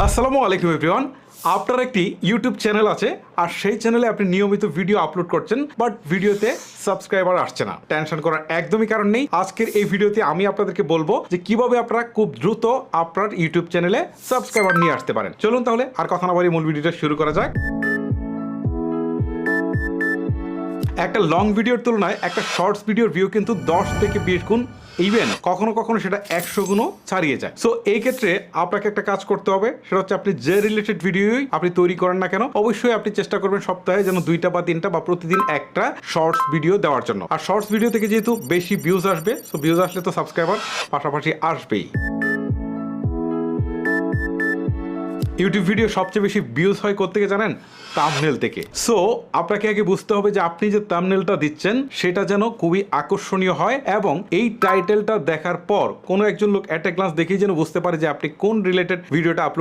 আসসালামু আলাইকুম এভরিওয়ান। আপনার একটি ইউটিউব চ্যানেল আছে আর সেই চ্যানেলে আপনি নিয়মিত ভিডিও আপলোড করছেন, বাট ভিডিওতে সাবস্ক্রাইবার আসছে না। টেনশন করার একদমই কারণ নেই। আজকের এই ভিডিওতে আমি আপনাদেরকে বলবো যে কিভাবে আপনারা খুব দ্রুত আপনার ইউটিউব চ্যানেলে সাবস্ক্রাইবার নিয়ে আসতে পারেন। চলুন তাহলে আর কথা না বাড়িয়ে মূল ভিডিওটা শুরু করা যাক। একটা লং ভিডিওর তুলনায় একটা শর্টস ভিডিওর ভিউ কিন্তু 10 থেকে 20 গুণ, ইভেন কখনো কখনো সেটা 100 গুণও ছাড়িয়ে যায়। সো এই ক্ষেত্রে আপনাকে একটা কাজ করতে হবে, সেটা হচ্ছে আপনি যে রিলেটেড ভিডিওই আপনি তৈরি করেন না কেন, অবশ্যই আপনি চেষ্টা করবেন সপ্তাহে যেন 2টা বা 3টা বা প্রতিদিন একটা শর্টস ভিডিও দেওয়ার জন্য। আর শর্টস ভিডিও থেকে যেহেতু বেশি ভিউজ আসবে, সো ভিউজ আসলে তো সাবস্ক্রাইবার পাশাপাশি আসবেই। ইউটিউব ভিডিও সবচেয়ে বেশি ভিউজ হয় কোত্থেকে জানেন? থাম্বনেল থেকে। সো আপনাকে আগে বুঝতে হবে যে আপনি যে থাম্বনেলটা দিচ্ছেন সেটা যেন খুবই আকর্ষণীয় হয় এবং এই টাইটেলটা দেখার পর কোনো একজন লোক অ্যাট এ গ্লান্স দেখেই যেন বুঝতে পারে যে আপনি কোন রিলেটেড ভিডিওটা আপলোড